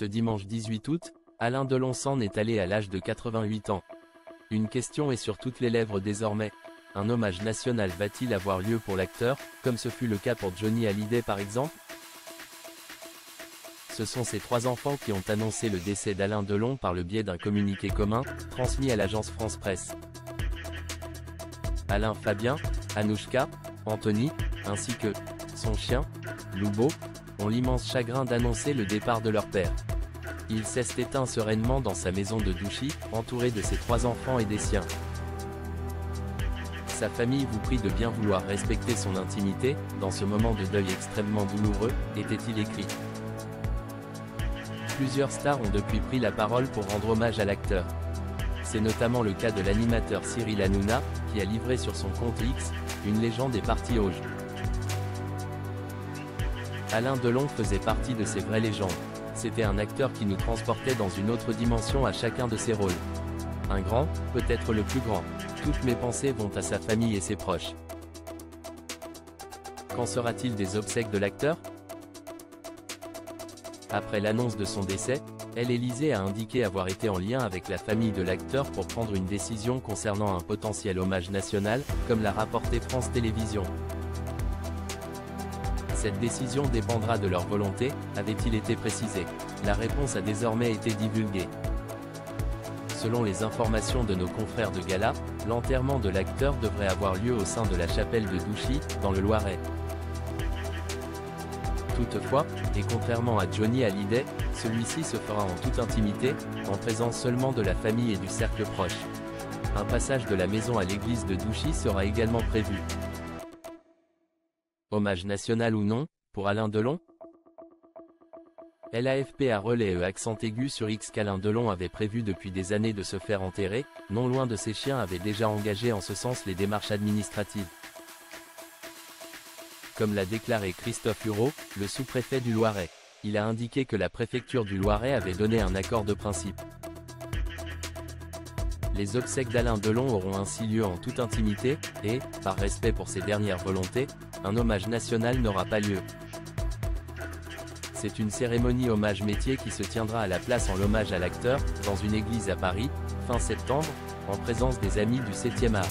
Ce dimanche 18 août, Alain Delon s'en est allé à l'âge de 88 ans. Une question est sur toutes les lèvres désormais. Un hommage national va-t-il avoir lieu pour l'acteur, comme ce fut le cas pour Johnny Hallyday par exemple? Ce sont ses 3 enfants qui ont annoncé le décès d'Alain Delon par le biais d'un communiqué commun, transmis à l'agence France Presse. Alain Fabien, Anouchka, Anthony, ainsi que son chien, Loubo, ont l'immense chagrin d'annoncer le départ de leur père. Il s'est éteint sereinement dans sa maison de Douchy, entouré de ses 3 enfants et des siens. Sa famille vous prie de bien vouloir respecter son intimité, dans ce moment de deuil extrêmement douloureux, était-il écrit. Plusieurs stars ont depuis pris la parole pour rendre hommage à l'acteur. C'est notamment le cas de l'animateur Cyril Hanouna, qui a livré sur son compte X, une légende est partie au jeu. Alain Delon faisait partie de ces vraies légendes. C'était un acteur qui nous transportait dans une autre dimension à chacun de ses rôles. Un grand, peut-être le plus grand. Toutes mes pensées vont à sa famille et ses proches. Qu'en sera-t-il des obsèques de l'acteur? Après l'annonce de son décès, l'Élysée a indiqué avoir été en lien avec la famille de l'acteur pour prendre une décision concernant un potentiel hommage national, comme l'a rapporté France Télévisions. Cette décision dépendra de leur volonté, avait-il été précisé. La réponse a désormais été divulguée. Selon les informations de nos confrères de Gala, l'enterrement de l'acteur devrait avoir lieu au sein de la chapelle de Douchy, dans le Loiret. Toutefois, et contrairement à Johnny Hallyday, celui-ci se fera en toute intimité, en présence seulement de la famille et du cercle proche. Un passage de la maison à l'église de Douchy sera également prévu. Hommage national ou non, pour Alain Delon? L'AFP a relayé accent aigu sur X qu'Alain Delon avait prévu depuis des années de se faire enterrer, non loin de ses chiens avaient déjà engagé en ce sens les démarches administratives. Comme l'a déclaré Christophe Hureau, le sous-préfet du Loiret. Il a indiqué que la préfecture du Loiret avait donné un accord de principe. Les obsèques d'Alain Delon auront ainsi lieu en toute intimité, et, par respect pour ses dernières volontés, un hommage national n'aura pas lieu. C'est une cérémonie hommage métier qui se tiendra à la place en l'hommage à l'acteur, dans une église à Paris, fin septembre, en présence des amis du 7e art.